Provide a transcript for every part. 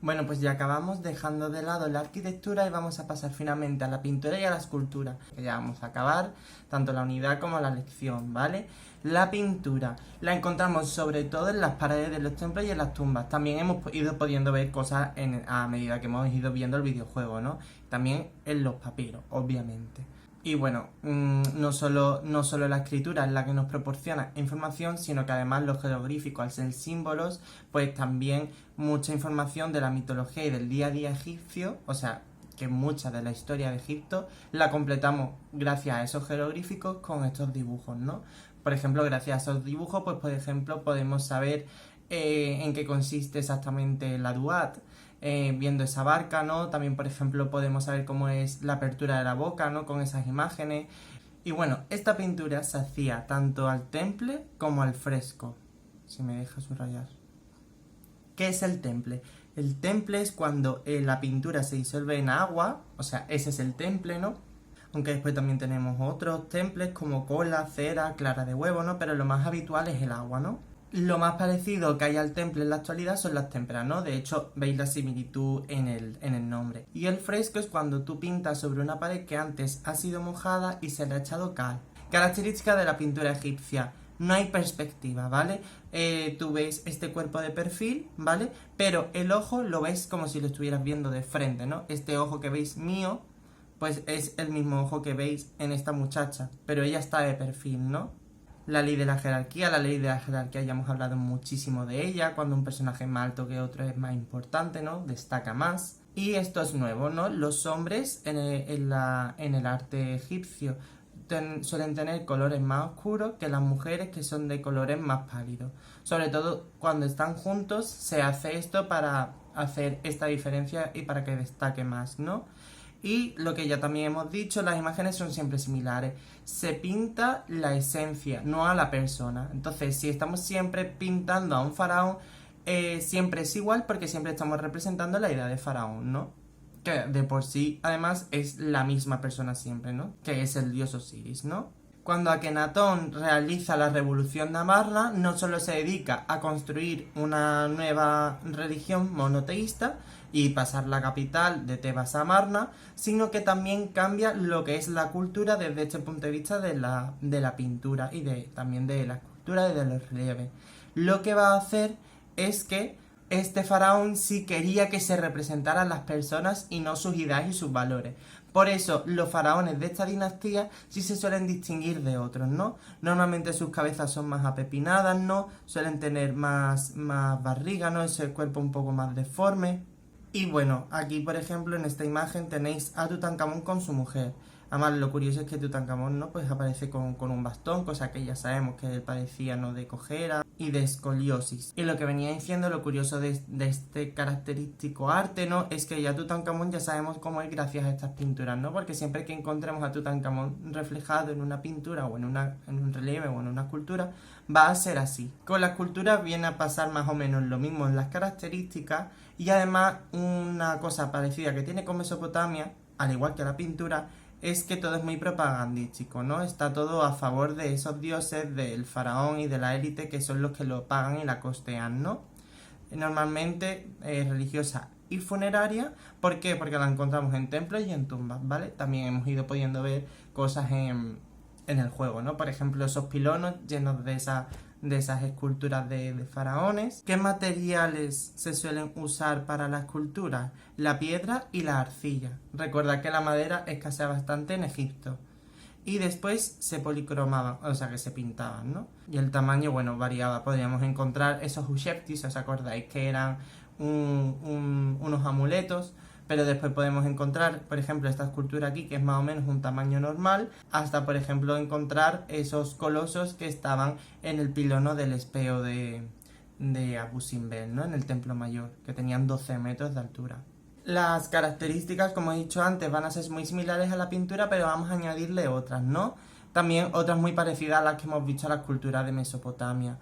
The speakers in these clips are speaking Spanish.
Bueno, pues ya acabamos dejando de lado la arquitectura y vamos a pasar finalmente a la pintura y a la escultura. Ya vamos a acabar tanto la unidad como la lección, ¿vale? La pintura la encontramos sobre todo en las paredes de los templos y en las tumbas. También hemos ido pudiendo ver cosas a medida que hemos ido viendo el videojuego, ¿no? También en los papiros, obviamente. Y bueno, no solo la escritura es la que nos proporciona información, sino que además los jeroglíficos, al ser símbolos, pues también mucha información de la mitología y del día a día egipcio, o sea, que mucha de la historia de Egipto la completamos gracias a esos jeroglíficos con estos dibujos, ¿no? Por ejemplo, gracias a esos dibujos, pues por ejemplo, podemos saber en qué consiste exactamente la Duat, viendo esa barca, ¿no? También, por ejemplo, podemos saber cómo es la apertura de la boca, ¿no? Con esas imágenes. Y bueno, esta pintura se hacía tanto al temple como al fresco. Si me deja subrayar. ¿Qué es el temple? El temple es cuando la pintura se disuelve en agua, o sea, ese es el temple, ¿no? Aunque después también tenemos otros temples como cola, cera, clara de huevo, ¿no? Pero lo más habitual es el agua, ¿no? Lo más parecido que hay al temple en la actualidad son las témperas, ¿no? De hecho, veis la similitud en el nombre. Y el fresco es cuando tú pintas sobre una pared que antes ha sido mojada y se le ha echado cal. Característica de la pintura egipcia: no hay perspectiva, ¿vale? Tú ves este cuerpo de perfil, ¿vale? Pero el ojo lo ves como si lo estuvieras viendo de frente, ¿no? Este ojo que veis mío, pues es el mismo ojo que veis en esta muchacha, pero ella está de perfil, ¿no? La ley de la jerarquía ya hemos hablado muchísimo de ella. Cuando un personaje es más alto que otro es más importante, ¿no? Destaca más. Y esto es nuevo, ¿no? Los hombres en el arte egipcio suelen tener colores más oscuros que las mujeres, que son de colores más pálidos. Sobre todo cuando están juntos se hace esto para hacer esta diferencia y para que destaque más, ¿no? Y lo que ya también hemos dicho, las imágenes son siempre similares. Se pinta la esencia, no a la persona. Entonces, si estamos siempre pintando a un faraón, siempre es igual porque siempre estamos representando la idea de faraón, ¿no? Que de por sí, además, es la misma persona siempre, ¿no? Que es el dios Osiris, ¿no? Cuando Akenatón realiza la revolución de Amarna, no solo se dedica a construir una nueva religión monoteísta y pasar la capital de Tebas a Amarna, sino que también cambia lo que es la cultura desde este punto de vista de la pintura y también de la escultura y de los relieves. Lo que va a hacer es que este faraón sí quería que se representaran las personas y no sus ideas y sus valores. Por eso los faraones de esta dinastía sí se suelen distinguir de otros, ¿no? Normalmente sus cabezas son más apepinadas, ¿no? Suelen tener más barriga, ¿no? Ese cuerpo un poco más deforme. Y bueno, aquí por ejemplo en esta imagen tenéis a Tutankamón con su mujer. Además, lo curioso es que Tutankamón, ¿no? Pues aparece con un bastón, cosa que ya sabemos que él padecía, ¿no? De cojera y de escoliosis. Y lo que venía diciendo, lo curioso de este característico arte, ¿no? Es que ya Tutankamón ya sabemos cómo es gracias a estas pinturas, ¿no? Porque siempre que encontremos a Tutankamón reflejado en una pintura o en un relieve o en una escultura, va a ser así. Con la escultura viene a pasar más o menos lo mismo en las características, y además una cosa parecida que tiene con Mesopotamia, al igual que la pintura, es que todo es muy propagandístico, ¿no? Está todo a favor de esos dioses, del faraón y de la élite, que son los que lo pagan y la costean, ¿no? Normalmente religiosa y funeraria. ¿Por qué? Porque la encontramos en templos y en tumbas, ¿vale? También hemos ido pudiendo ver cosas en el juego, ¿no? Por ejemplo, esos pilonos llenos de esas esculturas de faraones. ¿Qué materiales se suelen usar para la escultura? La piedra y la arcilla. Recordad que la madera escasea bastante en Egipto. Y después se policromaban, o sea que se pintaban, ¿no? Y el tamaño, bueno, variaba. Podríamos encontrar esos usheptis, ¿os acordáis? Que eran unos amuletos. Pero después podemos encontrar, por ejemplo, esta escultura aquí, que es más o menos un tamaño normal, hasta, por ejemplo, encontrar esos colosos que estaban en el pilono del espejo de Abu Simbel, ¿no? En el templo mayor, que tenían 12 metros de altura. Las características, como he dicho antes, van a ser muy similares a la pintura, pero vamos a añadirle otras, ¿no? También otras muy parecidas a las que hemos visto a la escultura de Mesopotamia.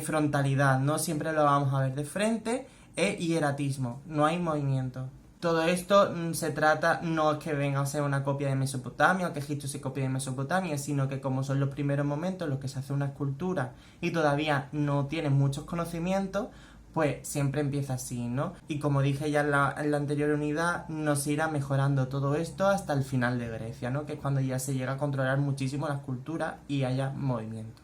Frontalidad, no siempre lo vamos a ver de frente, e hieratismo, no hay movimiento. Todo esto se trata, no es que venga a ser una copia de Mesopotamia o que Egipto se copie de Mesopotamia, sino que como son los primeros momentos en los que se hace una escultura y todavía no tienen muchos conocimientos, pues siempre empieza así, ¿no? Y como dije ya en la anterior unidad, nos irá mejorando todo esto hasta el final de Grecia, ¿no? Que es cuando ya se llega a controlar muchísimo la escultura y haya movimiento.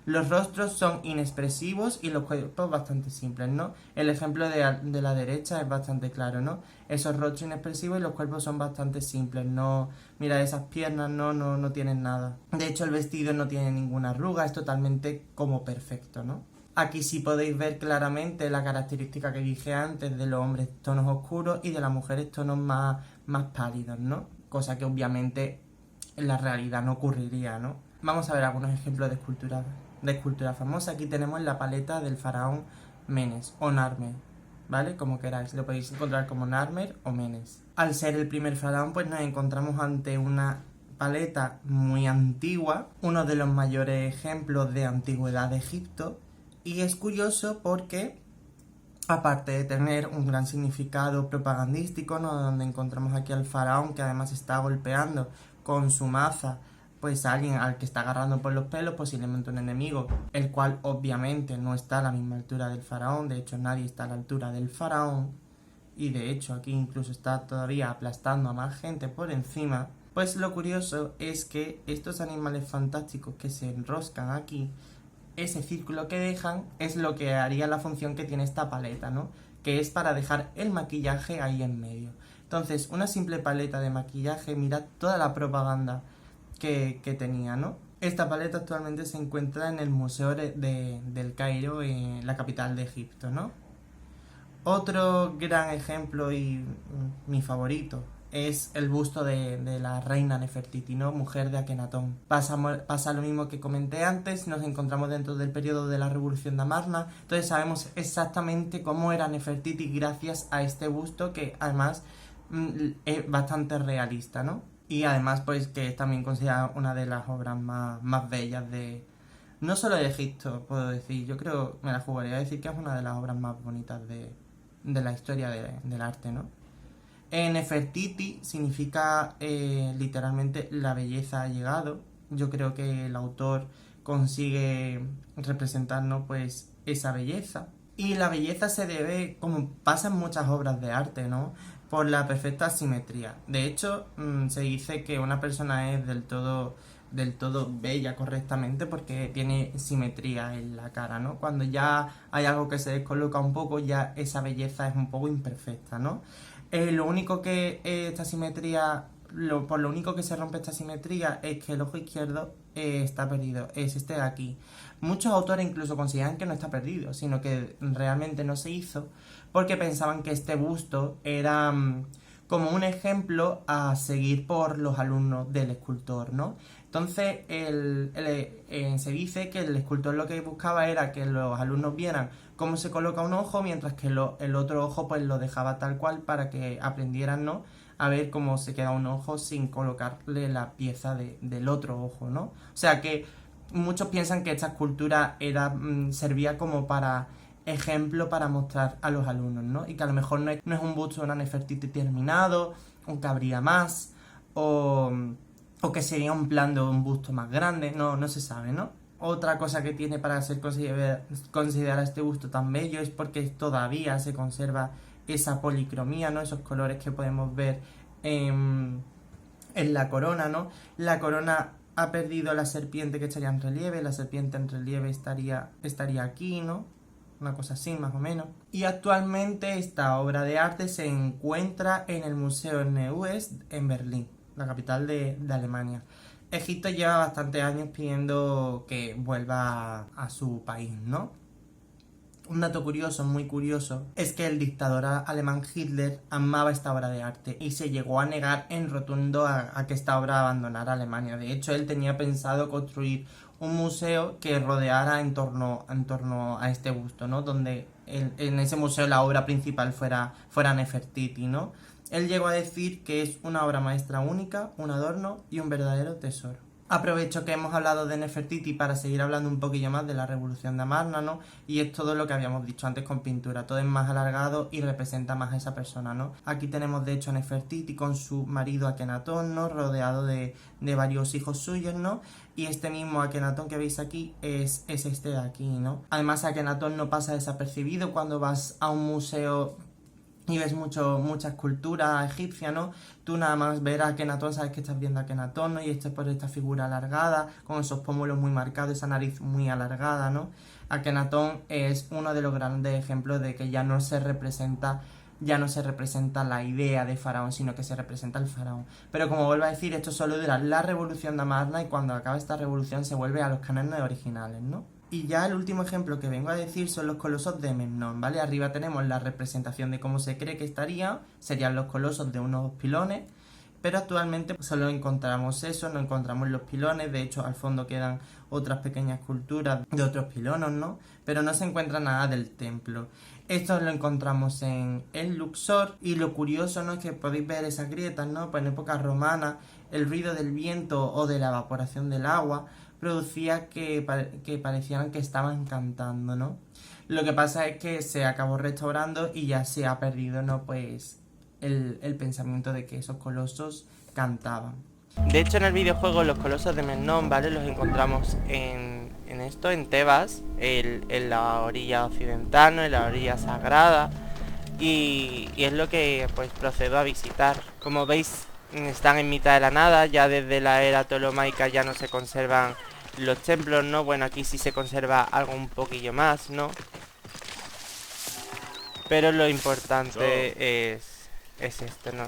Los rostros son inexpresivos y los cuerpos bastante simples, ¿no? El ejemplo de la derecha es bastante claro, ¿no? Esos rostros inexpresivos y los cuerpos son bastante simples, no... Mira, esas piernas no tienen nada. De hecho, el vestido no tiene ninguna arruga, es totalmente como perfecto, ¿no? Aquí sí podéis ver claramente la característica que dije antes de los hombres tonos oscuros y de las mujeres tonos más pálidos, ¿no? Cosa que obviamente en la realidad no ocurriría, ¿no? Vamos a ver algunos ejemplos de escultura famosa. Aquí tenemos la paleta del faraón Menes o Narmer, ¿vale? Como queráis, lo podéis encontrar como Narmer o Menes. Al ser el primer faraón, pues nos encontramos ante una paleta muy antigua, uno de los mayores ejemplos de antigüedad de Egipto, y es curioso porque, aparte de tener un gran significado propagandístico, ¿no? Donde encontramos aquí al faraón que además está golpeando con su maza pues a alguien al que está agarrando por los pelos, posiblemente un enemigo, el cual obviamente no está a la misma altura del faraón, de hecho nadie está a la altura del faraón, y de hecho aquí incluso está todavía aplastando a más gente por encima. Pues lo curioso es que estos animales fantásticos que se enroscan aquí, ese círculo que dejan es lo que haría la función que tiene esta paleta, ¿no? Que es para dejar el maquillaje ahí en medio. Entonces, una simple paleta de maquillaje, mirad toda la propaganda que tenía, ¿no? Esta paleta actualmente se encuentra en el Museo del Cairo, en la capital de Egipto, ¿no? Otro gran ejemplo y mi favorito es el busto de la reina Nefertiti, ¿no? Mujer de Akenatón. Pasa lo mismo que comenté antes, nos encontramos dentro del periodo de la Revolución de Amarna, entonces sabemos exactamente cómo era Nefertiti gracias a este busto que además es bastante realista, ¿no? Y además pues que es también considerada una de las obras más bellas de... No solo de Egipto, puedo decir, yo creo, me la jugaría a decir que es una de las obras más bonitas de la historia del arte, ¿no? Nefertiti significa literalmente la belleza ha llegado. Yo creo que el autor consigue representarnos pues esa belleza. Y la belleza se debe, como pasa en muchas obras de arte, ¿no? Por la perfecta simetría. De hecho, se dice que una persona es del todo bella correctamente porque tiene simetría en la cara, ¿no? Cuando ya hay algo que se descoloca un poco, ya esa belleza es un poco imperfecta, ¿no? Lo único que esta simetría, por lo único que se rompe esta simetría es que el ojo izquierdo está perdido, es este de aquí. Muchos autores incluso consideran que no está perdido, sino que realmente no se hizo porque pensaban que este busto era como un ejemplo a seguir por los alumnos del escultor, ¿no? Entonces se dice que el escultor lo que buscaba era que los alumnos vieran cómo se coloca un ojo, mientras que el otro ojo pues lo dejaba tal cual para que aprendieran, ¿no? A ver cómo se queda un ojo sin colocarle la pieza del otro ojo, ¿no? O sea que muchos piensan que esta escultura servía como para ejemplo para mostrar a los alumnos, ¿no? Y que a lo mejor no es un busto de una Nefertiti terminado, o que habría más, o que sería un plan de un busto más grande, no se sabe, ¿no? Otra cosa que tiene para ser considerada este busto tan bello es porque todavía se conserva esa policromía, ¿no? Esos colores que podemos ver en la corona, ¿no? La corona ha perdido la serpiente que estaría en relieve, la serpiente en relieve estaría aquí, ¿no? Una cosa así, más o menos. Y actualmente esta obra de arte se encuentra en el Museo Neues en Berlín, la capital de Alemania. Egipto lleva bastantes años pidiendo que vuelva a su país, ¿no? Un dato curioso, muy curioso, es que el dictador alemán Hitler amaba esta obra de arte y se llegó a negar en rotundo a que esta obra abandonara Alemania. De hecho, él tenía pensado construir un museo que rodeara en torno a este busto, ¿no? Donde en ese museo la obra principal fuera Nefertiti, ¿no? Él llegó a decir que es una obra maestra única, un adorno y un verdadero tesoro. Aprovecho que hemos hablado de Nefertiti para seguir hablando un poquillo más de la revolución de Amarna, ¿no? Y es todo lo que habíamos dicho antes con pintura, todo es más alargado y representa más a esa persona, ¿no? Aquí tenemos de hecho a Nefertiti con su marido Akenatón, ¿no? Rodeado de varios hijos suyos, ¿no? Y este mismo Akenatón que veis aquí es este de aquí, ¿no? Además Akenatón no pasa desapercibido cuando vas a un museo y ves mucha escultura egipcia, ¿no? Tú nada más ver a Akenatón, sabes que estás viendo a Akenatón, ¿no? Y esto es por esta figura alargada, con esos pómulos muy marcados, esa nariz muy alargada, ¿no? Akenatón es uno de los grandes ejemplos de que ya no se representa la idea de faraón, sino que se representa el faraón. Pero como vuelvo a decir, esto solo dura la revolución de Amarna y cuando acaba esta revolución se vuelve a los cánones originales, ¿no? Y ya el último ejemplo que vengo a decir son los colosos de Memnón, ¿vale? Arriba tenemos la representación de cómo se cree que estaría, serían los colosos de unos pilones, pero actualmente solo encontramos eso, no encontramos los pilones, de hecho al fondo quedan otras pequeñas esculturas de otros pilonos, ¿no? Pero no se encuentra nada del templo. Esto lo encontramos en el Luxor y lo curioso, ¿no? Es que podéis ver esas grietas, ¿no? Pues en época romana el ruido del viento o de la evaporación del agua producía que parecieran que estaban cantando, ¿no? Lo que pasa es que se acabó restaurando y ya se ha perdido, ¿no? Pues el pensamiento de que esos colosos cantaban. De hecho, en el videojuego los colosos de Memnón, ¿vale? Los encontramos en Tebas, en la orilla occidental, ¿no? En la orilla sagrada. Y es lo que pues procedo a visitar. Como veis, están en mitad de la nada, ya desde la era ptolomaica ya no se conservan los templos, ¿no? Bueno, aquí sí se conserva algo un poquillo más, ¿no? Pero lo importante es esto, ¿no?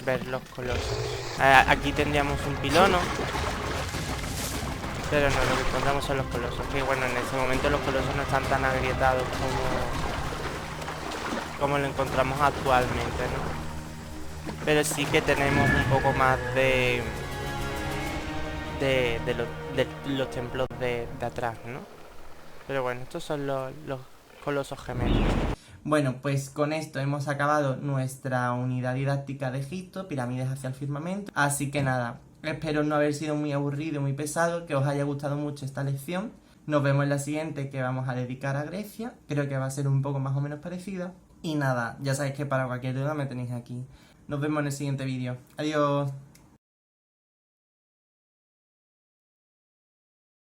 Ver los colosos. Aquí tendríamos un pilono, pero no, lo que encontramos son los colosos. Que bueno, en ese momento los colosos no están tan agrietados como lo encontramos actualmente, ¿no? Pero sí que tenemos un poco más de los templos de atrás, ¿no? Pero bueno, estos son los colosos gemelos. Bueno, pues con esto hemos acabado nuestra unidad didáctica de Egipto, pirámides hacia el firmamento. Así que nada, espero no haber sido muy aburrido, muy pesado, que os haya gustado mucho esta lección. Nos vemos en la siguiente que vamos a dedicar a Grecia. Creo que va a ser un poco más o menos parecida. Y nada, ya sabéis que para cualquier duda me tenéis aquí. Nos vemos en el siguiente vídeo. Adiós.